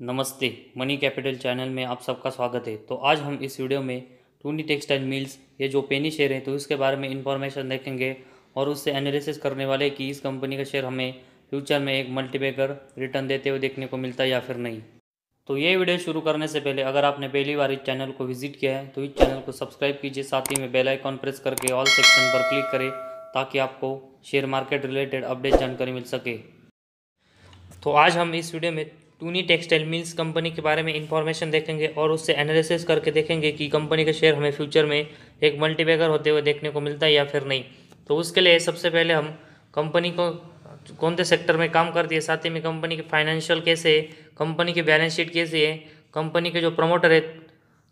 नमस्ते। Money capital channel में आप सबका स्वागत है। तो आज हम इस वीडियो में टूनी टेक्सटाइल मिल्स ये जो पेनी शेयर है तो इसके बारे में इंफॉर्मेशन देखेंगे और उससे एनालिसिस करने वाले कि इस कंपनी का शेयर हमें फ्यूचर में एक मल्टीबैगर रिटर्न देते हुए देखने को मिलता है या फिर नहीं। तो ये वीडियो शुरू करने से पहले अगर आपने पहली बार इस चैनल को विजिट किया है तो इस चैनल को सब्सक्राइब कीजिए, साथ ही में बेल आइकॉन प्रेस करके ऑल सेक्शन पर क्लिक करें ताकि आपको शेयर मार्केट रिलेटेड अपडेट जानकारी मिल सके। तो आज हम इस वीडियो में टूनी टेक्सटाइल मिल्स कंपनी के बारे में इंफॉर्मेशन देखेंगे और उससे एनालिसिस करके देखेंगे कि कंपनी के शेयर हमें फ्यूचर में एक मल्टीबैगर होते हुए देखने को मिलता है या फिर नहीं। तो उसके लिए सबसे पहले हम कंपनी को कौन से सेक्टर में काम करती है, साथ ही में कंपनी के फाइनेंशियल कैसे है, कंपनी की बैलेंस शीट कैसी है, कंपनी के जो प्रमोटर है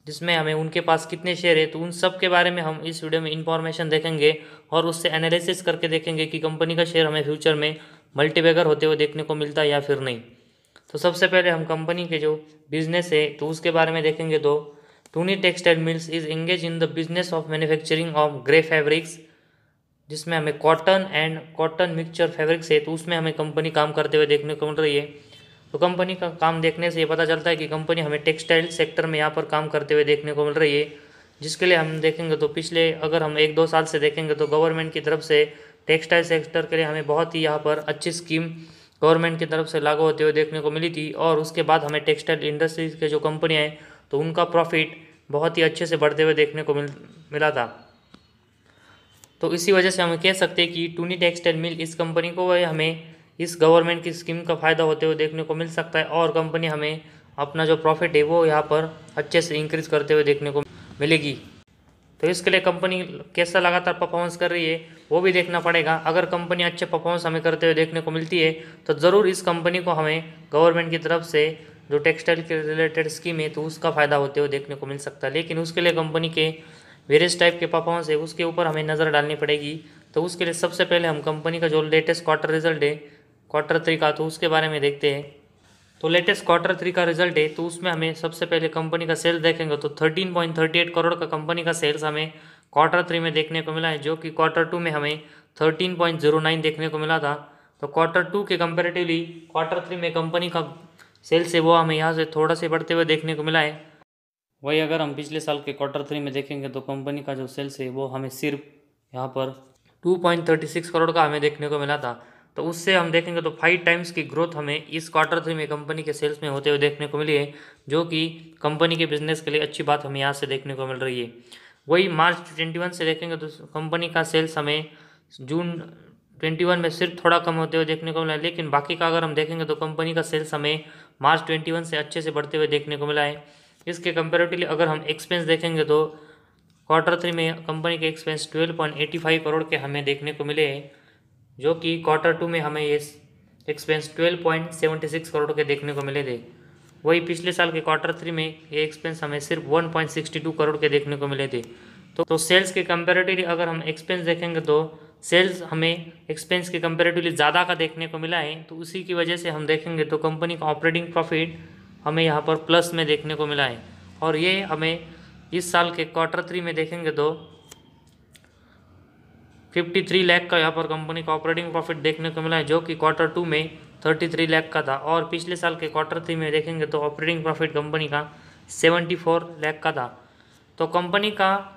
जिसमें हमें उनके पास कितने शेयर है, तो उन सब के बारे में हम इस वीडियो में इंफॉर्मेशन देखेंगे और उससे एनालिसिस करके देखेंगे कि कंपनी का शेयर हमें फ्यूचर में मल्टीबैगर होते हुए देखने को मिलता है या फिर नहीं। तो सबसे पहले हम कंपनी के जो बिजनेस है तो उसके बारे में देखेंगे। तो Tuni textile mills is engage in the business of manufacturing of grey fabrics, जिसमें हमें cotton and cotton mixture fabrics है तो उसमें हमें कंपनी काम करते हुए देखने को मिल रही है। तो कंपनी का काम देखने से ये पता चलता है कि कंपनी हमें टेक्सटाइल सेक्टर में यहाँ पर काम करते हुए देखने को मिल रही है, जिसके लिए हम देखेंगे तो पिछले अगर हम 1-2 साल से देखेंगे तो गवर्नमेंट की तरफ से टेक्सटाइल सेक्टर के लिए हमें बहुत ही यहाँ पर अच्छी स्कीम गवर्नमेंट की तरफ से लागू होते हुए देखने को मिली थी। और उसके बाद हमें टेक्सटाइल इंडस्ट्रीज के जो कंपनियाँ हैं तो उनका प्रॉफिट बहुत ही अच्छे से बढ़ते हुए देखने को मिला था। तो इसी वजह से हम कह सकते हैं कि टूनी टेक्सटाइल मिल इस कंपनी को हमें इस गवर्नमेंट की स्कीम का फ़ायदा होते हुए देखने को मिल सकता है और कंपनी हमें अपना जो प्रॉफिट है वो यहाँ पर अच्छे से इंक्रीज करते हुए देखने को मिलेगी। तो इसके लिए कंपनी कैसा लगातार परफॉर्मेंस कर रही है वो भी देखना पड़ेगा। अगर कंपनी अच्छे परफॉर्मेंस हमें करते हुए देखने को मिलती है तो ज़रूर इस कंपनी को हमें गवर्नमेंट की तरफ से जो टेक्सटाइल के रिलेटेड स्कीम है तो उसका फ़ायदा होते हुए देखने को मिल सकता है। लेकिन उसके लिए कंपनी के वेरियस टाइप के परफॉर्मेंस है उसके ऊपर हमें नज़र डालनी पड़ेगी। तो उसके लिए सबसे पहले हम कंपनी का जो लेटेस्ट क्वार्टर रिजल्ट है Q3 का तो उसके बारे में देखते हैं। तो लेटेस्ट Q3 का रिजल्ट है तो उसमें हमें सबसे पहले कंपनी का सेल्स देखेंगे तो 13.38 करोड़ का कंपनी का सेल्स हमें Q3 में देखने को मिला है, जो कि Q2 में हमें 13.09 देखने को मिला था। तो Q2 के कंपेरेटिवली Q3 में कंपनी का सेल्स है वो हमें यहाँ से थोड़ा से बढ़ते हुए देखने को मिला है। वही अगर हम पिछले साल के Q3 में देखेंगे तो कंपनी का जो सेल्स है वो हमें सिर्फ यहाँ पर 2.36 करोड़ का हमें देखने को मिला था। तो उससे हम देखेंगे तो 5 टाइम्स की ग्रोथ हमें इस Q3 में कंपनी के सेल्स में होते हुए देखने को मिली है, जो कि कंपनी के बिजनेस के लिए अच्छी बात हमें यहाँ से देखने को मिल रही है। वही मार्च 21 से देखेंगे तो कंपनी का सेल्स हमें जून 21 में सिर्फ थोड़ा कम होते हुए देखने को मिला है, लेकिन बाकी का अगर हम देखेंगे तो कंपनी का सेल्स हमें मार्च 21 से अच्छे से बढ़ते हुए देखने को मिला है। इसके कंपेरेटिवली अगर हम एक्सपेंस देखेंगे तो Q3 में कंपनी के एक्सपेंस 12.85 करोड़ के हमें देखने को मिले हैं, जो कि Q2 में हमें ये एक्सपेंस 12.76 करोड़ के देखने को मिले थे। वही पिछले साल के Q3 में ये एक्सपेंस हमें सिर्फ 1.62 करोड़ के देखने को मिले थे। तो सेल्स के कंपेरेटिवली अगर हम एक्सपेंस देखेंगे तो सेल्स हमें एक्सपेंस के कंपेरेटिवली ज़्यादा का देखने को मिला है। तो उसी की वजह से हम देखेंगे तो कंपनी का ऑपरेटिंग प्रॉफिट हमें यहाँ पर प्लस में देखने को मिला है। और ये हमें इस साल के Q3 में देखेंगे तो 53 लाख का यहाँ पर कंपनी का ऑपरेटिंग प्रॉफिट देखने को मिला है, जो कि Q2 में 33 लाख का था। और पिछले साल के Q3 में देखेंगे तो ऑपरेटिंग प्रॉफिट कंपनी का 74 लाख का था। तो कंपनी का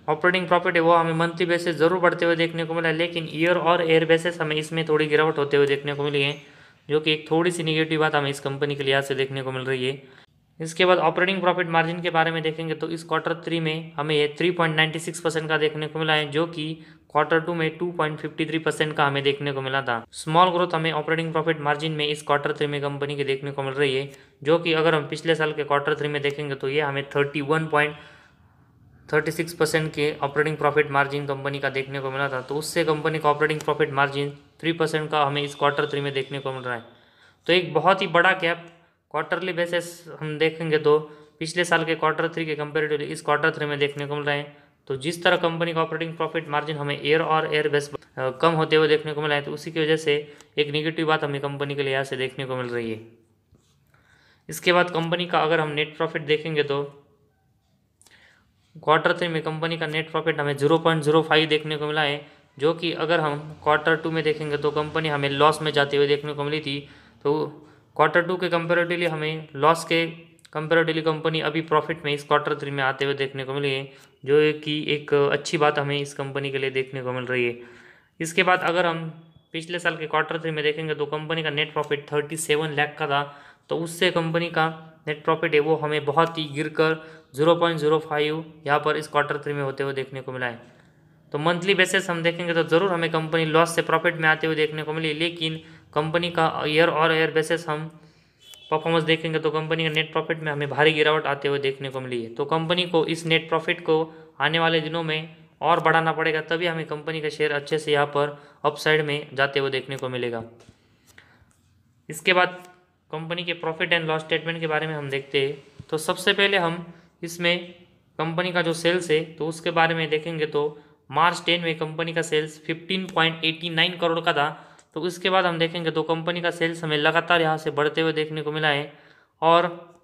ऑपरेटिंग प्रॉफिट है वो हमें मंथली बेसिस ज़रूर बढ़ते हुए देखने को मिला है, लेकिन ईयर और एयर बेसिस हमें इसमें थोड़ी गिरावट होते हुए देखने को मिली है, जो कि एक थोड़ी सी निगेटिव बात हमें इस कंपनी के लिहाज से देखने को मिल रही है। इसके बाद ऑपरेटिंग प्रॉफिट मार्जिन के बारे में देखेंगे तो इस Q3 में हमें ये 3.96% का देखने को मिला है, जो कि Q2 में 2.53% का हमें देखने को मिला था। स्मॉल ग्रोथ हमें ऑपरेटिंग प्रॉफिट मार्जिन में इस Q3 में कंपनी के देखने को मिल रही है, जो कि अगर हम पिछले साल के Q3 में देखेंगे तो ये हमें 31.36% के ऑपरेटिंग प्रॉफिट मार्जिन कंपनी का देखने को मिला था। तो उससे कंपनी का ऑपरेटिंग प्रॉफिट मार्जिन 3% का हमें इस Q3 में देखने को मिल रहा है। तो एक बहुत ही बड़ा गैप क्वार्टरली बेसिस हम देखेंगे तो पिछले साल के Q3 के कंपेरेटिवली इस Q3 में देखने को मिल रहा है। तो जिस तरह कंपनी का ऑपरेटिंग प्रॉफिट मार्जिन हमें एयर और एयर बेस कम होते हुए देखने को मिला है, तो उसी की वजह से एक निगेटिव बात हमें कंपनी के लिहाज से देखने को मिल रही है। इसके बाद कंपनी का अगर हम नेट प्रॉफिट देखेंगे तो Q3 में कंपनी का नेट प्रॉफिट हमें 0.05 देखने को मिला है, जो कि अगर हम Q2 में देखेंगे तो कंपनी हमें लॉस में जाते हुए देखने को मिली थी। तो Q2 के कंपेरेटिवली हमें लॉस के कंपेरेटिवली कंपनी अभी प्रॉफिट में इस Q3 में आते हुए देखने को मिली है, जो कि एक अच्छी बात हमें इस कंपनी के लिए देखने को मिल रही है। इसके बाद अगर हम पिछले साल के Q3 में देखेंगे तो कंपनी का नेट प्रॉफिट 37 लाख का था, तो उससे कंपनी का नेट प्रॉफिट है वो हमें बहुत ही गिरकर 0.05 यहाँ पर इस Q3 में होते हुए देखने को मिला है। तो मंथली बेसिस हम देखेंगे तो ज़रूर हमें कंपनी लॉस से प्रॉफिट में आते हुए देखने को मिली, लेकिन कंपनी का ईयर और ईयर बेसिस हम परफॉर्मेंस देखेंगे तो कंपनी का नेट प्रॉफिट में हमें भारी गिरावट आते हुए देखने को मिली है। तो कंपनी को इस नेट प्रॉफिट को आने वाले दिनों में और बढ़ाना पड़ेगा, तभी हमें कंपनी का शेयर अच्छे से यहाँ पर अपसाइड में जाते हुए देखने को मिलेगा। इसके बाद कंपनी के प्रॉफिट एंड लॉस स्टेटमेंट के बारे में हम देखते हैं। तो सबसे पहले हम इसमें कंपनी का जो सेल्स है तो उसके बारे में देखेंगे तो मार्च 10 में कंपनी का सेल्स 15.89 करोड़ का था। तो उसके बाद हम देखेंगे तो कंपनी का सेल्स हमें लगातार यहाँ से बढ़ते हुए देखने को मिला है, और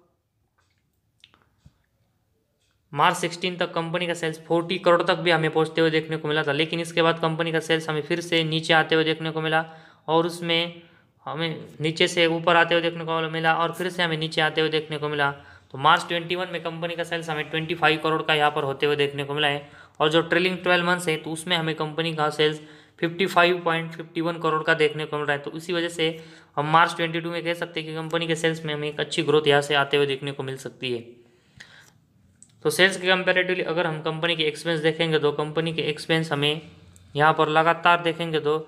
मार्च 16 तक कंपनी का सेल्स 40 करोड़ तक भी हमें पहुँचते हुए देखने को मिला था। लेकिन इसके बाद कंपनी का सेल्स हमें फिर से नीचे आते हुए देखने को मिला, और उसमें हमें नीचे से ऊपर आते हुए देखने को मिला, और फिर से हमें नीचे आते हुए देखने को मिला। तो मार्च 21 में कंपनी का सेल्स हमें 25 करोड़ का यहाँ पर होते हुए देखने को मिला है, और जो ट्रेलिंग 12 मंथ्स है तो उसमें हमें कंपनी का सेल्स 55.51 करोड़ का देखने को मिल रहा है। तो इसी वजह से हम मार्च 22 में कह सकते हैं कि कंपनी के सेल्स में हमें एक अच्छी ग्रोथ यहाँ से आते हुए देखने को मिल सकती है। तो सेल्स के कंपेरेटिवली अगर हम कंपनी के एक्सपेंस देखेंगे तो कंपनी के एक्सपेंस हमें यहाँ पर लगातार देखेंगे तो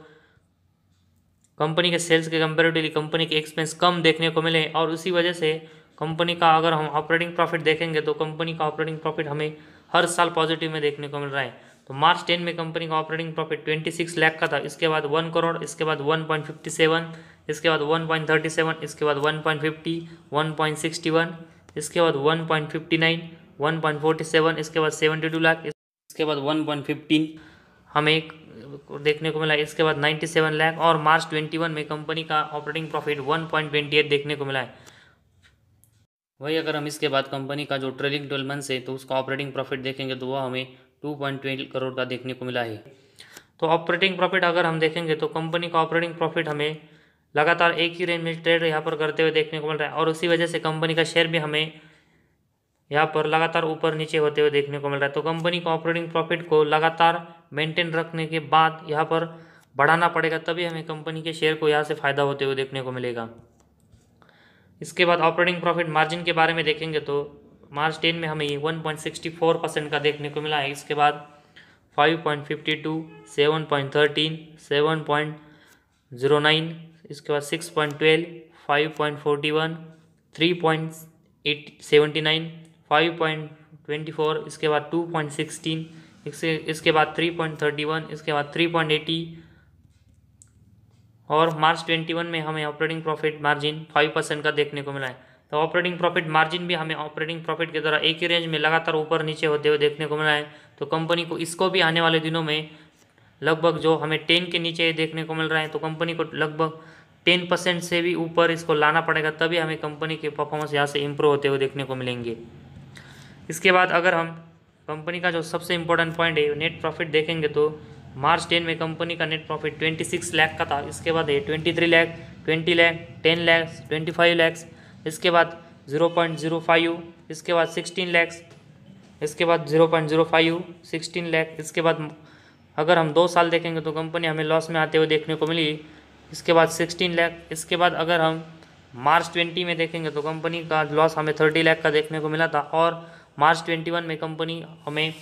कंपनी के सेल्स के कंपेरेटिवली कंपनी के एक्सपेंस कम देखने को मिले, और उसी वजह से कंपनी का अगर हम ऑपरेटिंग प्रॉफिट देखेंगे तो कंपनी का ऑपरेटिंग प्रॉफिट हमें हर साल पॉजिटिव में देखने को मिल रहा है। तो मार्च 10 में कंपनी का ऑपरेटिंग प्रॉफिट 26 लाख का था, इसके बाद 1 करोड़, इसके बाद 1.57, इसके बाद 1.37, इसके बाद 1.50, 1.61, इसके बाद 1.59, 1.47, इसके बाद 72 लाख, इसके बाद 1.15 हमें देखने को मिला, इसके बाद 97 लाख, और मार्च 21 में कंपनी का ऑपरेटिंग प्रॉफिट 1.28 देखने को मिला है। वही अगर हम इसके बाद कंपनी का जो ट्रेलिंग 12 मंथ्स है तो उसका ऑपरेटिंग प्रॉफिट देखेंगे तो वह हमें 2.12 करोड़ का देखने को मिला है। तो ऑपरेटिंग प्रॉफिट अगर हम देखेंगे तो कंपनी का ऑपरेटिंग प्रॉफिट हमें लगातार एक ही रेंज में ट्रेड यहाँ पर करते हुए देखने को मिल रहा है, और उसी वजह से कंपनी का शेयर भी हमें यहाँ पर लगातार ऊपर नीचे होते हुए देखने को मिल रहा है। तो कंपनी को ऑपरेटिंग प्रॉफिट को लगातार मेंटेन रखने के बाद यहाँ पर बढ़ाना पड़ेगा, तभी हमें कंपनी के शेयर को यहाँ से फ़ायदा होते हुए देखने को मिलेगा। इसके बाद ऑपरेटिंग प्रॉफिट मार्जिन के बारे में देखेंगे तो मार्च 10 में हमें 1.64% का देखने को मिला है। इसके बाद 5.52, 7.13, 7.09, इसके बाद 6.12, 5.41, 3.79, 5.24, इसके बाद 2.16, इसके बाद 3.31, इसके बाद 3.80, और मार्च 21 में हमें ऑपरेटिंग प्रॉफिट मार्जिन 5% का देखने को मिला है। तो ऑपरेटिंग प्रॉफिट मार्जिन भी हमें ऑपरेटिंग प्रॉफिट की तरह एक ही रेंज में लगातार ऊपर नीचे होते हुए देखने को मिला है। तो कंपनी को इसको भी आने वाले दिनों में लगभग जो हमें 10 के नीचे देखने को मिल रहा है, तो कंपनी को लगभग 10% से भी ऊपर इसको लाना पड़ेगा, तभी हमें कंपनी के परफॉर्मेंस यहाँ से इम्प्रूव होते हुए देखने को मिलेंगे। इसके बाद अगर हम कंपनी का जो सबसे इम्पोर्टेंट पॉइंट है नेट प्रॉफिट देखेंगे तो मार्च 10 में कंपनी का नेट प्रॉफिट 26 लाख का था, इसके बाद है 23 लाख, 20 लाख, 10 लाख, 25 लाख, इसके बाद 0.05, इसके बाद 16 लाख, इसके बाद 0.05, 16 लाख, इसके बाद अगर हम 2 साल देखेंगे तो कंपनी हमें लॉस में आते हुए देखने को मिली, इसके बाद 16 लाख, इसके बाद अगर हम मार्च 20 में देखेंगे तो कंपनी का लॉस हमें 30 लाख का देखने को मिला था, और मार्च 21 में कंपनी हमें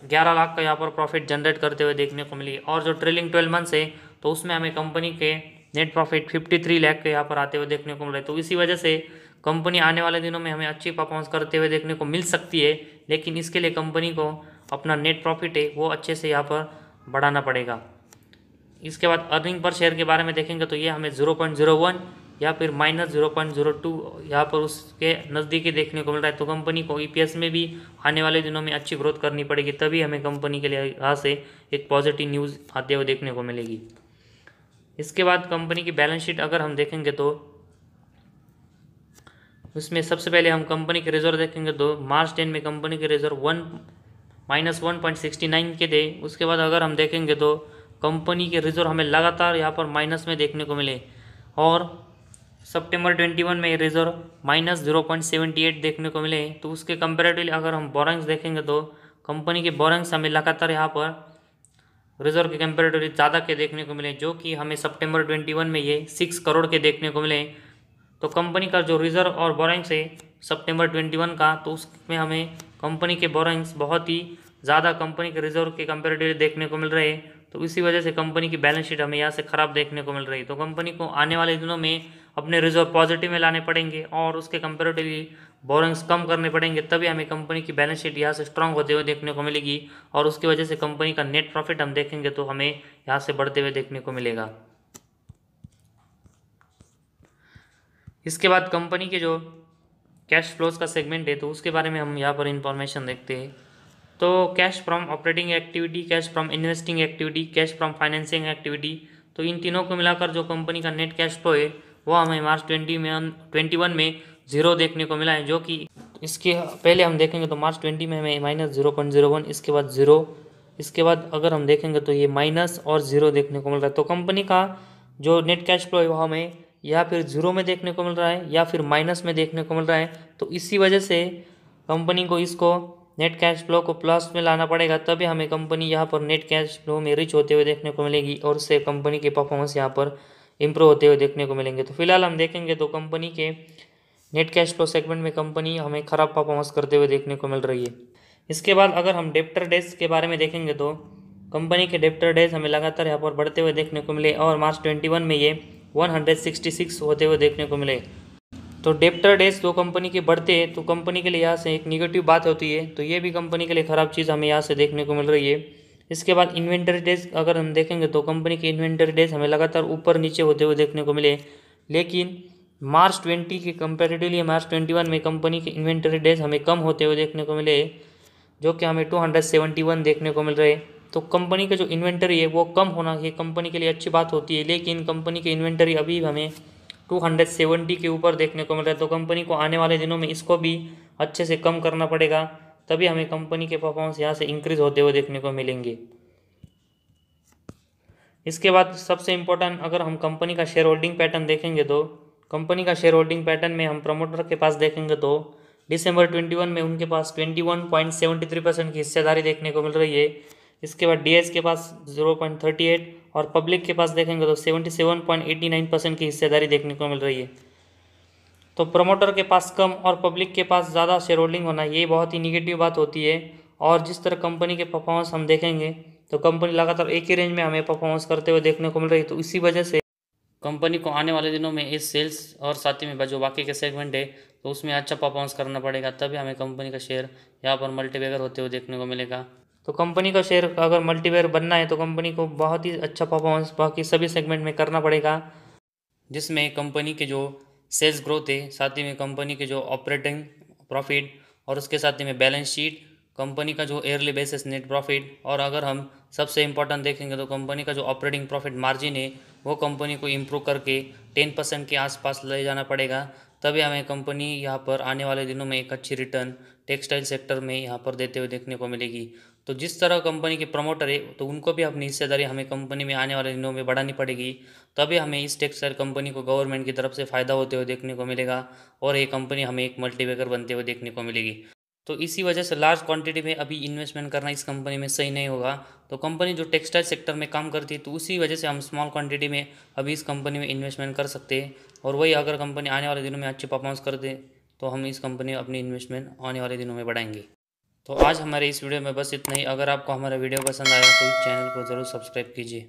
11 लाख का यहाँ पर प्रॉफिट जनरेट करते हुए देखने को मिली, और जो ट्रेलिंग 12 मंथ्स है तो उसमें हमें कंपनी के नेट प्रॉफिट 53 लाख के यहाँ पर आते हुए देखने को मिल रहे। तो इसी वजह से कंपनी आने वाले दिनों में हमें अच्छी परफॉर्मेंस करते हुए देखने को मिल सकती है, लेकिन इसके लिए कंपनी को अपना नेट प्रॉफिट है वो अच्छे से यहाँ पर बढ़ाना पड़ेगा। इसके बाद अर्निंग पर शेयर के बारे में देखेंगे तो ये हमें 0.01 या फिर -0.02 यहाँ पर उसके नज़दीकी देखने को मिल रहा है। तो कंपनी को EPS में भी आने वाले दिनों में अच्छी ग्रोथ करनी पड़ेगी, तभी हमें कंपनी के लिए यहाँ से एक पॉजिटिव न्यूज़ आते हुए देखने को मिलेगी। इसके बाद कंपनी की बैलेंस शीट अगर हम देखेंगे तो उसमें सबसे पहले हम कंपनी के रिजर्व देखेंगे तो मार्च 10 में कंपनी के रिजर्व -1.69 के थे। उसके बाद अगर हम देखेंगे तो कंपनी के रिजर्व हमें लगातार यहाँ पर माइनस में देखने को मिले, और सितंबर 21 में रिजर्व -0.78 देखने को मिले, तो उसके कंपेरेटिवली अगर हम बोरेंग्स देखेंगे तो कंपनी के बोरेंग्स हमें लगातार यहाँ पर रिजर्व के कंपेरेटिवली ज़्यादा के देखने को मिले, जो कि हमें सितंबर 21 में ये 6 करोड़ के देखने को मिले। तो कंपनी का जो रिजर्व और बोरेंग्स है सितंबर 21 का, तो उसमें हमें कंपनी के बोरेंग्स बहुत ही ज़्यादा कंपनी के रिजर्व के कंपेरेटिवली देखने को मिल रहे हैं। तो इसी वजह से कंपनी की बैलेंस शीट हमें यहाँ से ख़राब देखने को मिल रही है। तो कंपनी को आने वाले दिनों में अपने रिजर्व पॉजिटिव में लाने पड़ेंगे और उसके कंपेरेटिवली बोरेंग्स कम करने पड़ेंगे, तभी हमें कंपनी की बैलेंस शीट यहाँ से स्ट्रांग होते हुए देखने को मिलेगी और उसकी वजह से कंपनी का नेट प्रॉफिट हम देखेंगे तो हमें यहाँ से बढ़ते हुए देखने को मिलेगा। इसके बाद कंपनी के जो कैश फ्लोज का सेगमेंट है, तो उसके बारे में हम यहाँ पर इंफॉर्मेशन देखते हैं। तो cash from operating activity, cash from investing activity, cash from financing activity, तो इन तीनों को मिलाकर जो कंपनी का नेट कैश फ्लो है वो हमें मार्च 21 में 0 देखने को मिला है, जो कि इसके पहले हम देखेंगे तो मार्च 20 में हमें -0.01, इसके बाद 0, इसके बाद अगर हम देखेंगे तो ये माइनस और 0 देखने को मिल रहा है। तो कंपनी का जो नेट कैश फ्लो है वो हमें या फिर 0 में देखने को मिल रहा है या फिर माइनस में देखने को मिल रहा है। तो इसी वजह से कंपनी को इसको नेट कैश फ्लो को प्लस में लाना पड़ेगा, तभी हमें कंपनी यहाँ पर नेट कैश फ्लो में रिच होते हुए देखने को मिलेगी और उससे कंपनी की परफॉर्मेंस यहाँ पर इम्प्रूव होते हुए देखने को मिलेंगे। तो फिलहाल हम देखेंगे तो कंपनी के नेट कैश फ्लो सेगमेंट में कंपनी हमें ख़राब परफॉर्मेंस करते हुए देखने को मिल रही है। इसके बाद अगर हम डेप्टर डेज के बारे में देखेंगे तो कंपनी के डेप्टर डेज हमें लगातार यहाँ पर बढ़ते हुए देखने को मिले और मार्च 21 में ये 166 होते हुए देखने को मिले। तो डेप्टर डेज तो कंपनी के बढ़ते हैं तो कंपनी के लिए यहाँ से एक निगेटिव बात होती है, तो ये भी कंपनी के लिए ख़राब चीज़ हमें यहाँ से देखने को मिल रही है। इसके बाद इन्वेंटरी डेज अगर हम देखेंगे तो कंपनी के इन्वेंटरी डेज हमें लगातार ऊपर नीचे होते हुए देखने को मिले, लेकिन मार्च 20 के कंपेरेटिवली मार्च 21 में कंपनी के इन्वेंटरी डेज हमें कम होते हुए देखने को मिले, जो कि हमें 271 देखने को मिल रहे। तो कंपनी का जो इन्वेंटरी है वो कम होना ये कंपनी के लिए अच्छी बात होती है, लेकिन कंपनी के इन्वेंटरी अभी हमें 270 के ऊपर देखने को मिल रहा है। तो कंपनी को आने वाले दिनों में इसको भी अच्छे से कम करना पड़ेगा, तभी हमें कंपनी के परफॉर्मेंस यहाँ से इंक्रीज होते हुए देखने को मिलेंगे। इसके बाद सबसे इम्पोर्टेंट अगर हम कंपनी का शेयर होल्डिंग पैटर्न देखेंगे तो कंपनी का शेयर होल्डिंग पैटर्न में हम प्रमोटर के पास देखेंगे तो दिसंबर 21 में उनके पास 21.73% की हिस्सेदारी देखने को मिल रही है। इसके बाद डीएस के पास 0.38 और पब्लिक के पास देखेंगे तो 77.89% की हिस्सेदारी देखने को मिल रही है। तो प्रमोटर के पास कम और पब्लिक के पास ज़्यादा शेयर होल्डिंग होना ये बहुत ही निगेटिव बात होती है। और जिस तरह कंपनी के परफॉर्मेंस हम देखेंगे तो कंपनी लगातार एक ही रेंज में हमें परफॉर्मेंस करते हुए देखने को मिल रही है। तो इसी वजह से कंपनी को आने वाले दिनों में इस सेल्स और साथ ही में जो बाकी के सेगमेंट है तो उसमें अच्छा परफॉर्मेंस करना पड़ेगा, तभी हमें कंपनी का शेयर यहाँ पर मल्टीबैगर होते हुए देखने को मिलेगा। तो कंपनी का शेयर अगर मल्टीबैगर बनना है तो कंपनी को बहुत ही अच्छा परफॉर्मेंस बाकी सभी सेगमेंट में करना पड़ेगा, जिसमें कंपनी के जो सेल्स ग्रोथ है, साथ ही में कंपनी के जो ऑपरेटिंग प्रॉफिट और उसके साथ ही में बैलेंस शीट, कंपनी का जो ईयरली बेसिस नेट प्रॉफिट, और अगर हम सबसे इम्पोर्टेंट देखेंगे तो कंपनी का जो ऑपरेटिंग प्रॉफिट मार्जिन है वो कंपनी को इम्प्रूव करके 10% के आसपास ले जाना पड़ेगा, तभी हमें कंपनी यहाँ पर आने वाले दिनों में एक अच्छी रिटर्न टेक्सटाइल सेक्टर में यहाँ पर देते हुए देखने को मिलेगी। तो जिस तरह कंपनी के प्रमोटर है तो उनको भी अपनी हिस्सेदारी हमें कंपनी में आने वाले दिनों में बढ़ानी पड़ेगी, तभी हमें इस टेक्सटाइल कंपनी को गवर्नमेंट की तरफ से फ़ायदा होते हुए देखने को मिलेगा और ये कंपनी हमें एक मल्टीबैगर बनते हुए देखने को मिलेगी। तो इसी वजह से लार्ज क्वांटिटी में अभी इन्वेस्टमेंट करना इस कंपनी में सही नहीं होगा। तो कंपनी जो टेक्सटाइल सेक्टर में काम करती है तो उसी वजह से हम स्मॉल क्वांटिटी में अभी इस कंपनी में इन्वेस्टमेंट कर सकते हैं, और वही अगर कंपनी आने वाले दिनों में अच्छी परफॉर्मेंस कर दे तो हम इस कंपनी में अपनी इन्वेस्टमेंट आने वाले दिनों में बढ़ाएंगे। तो आज हमारे इस वीडियो में बस इतना ही। अगर आपको हमारा वीडियो पसंद आया तो इस चैनल को ज़रूर सब्सक्राइब कीजिए।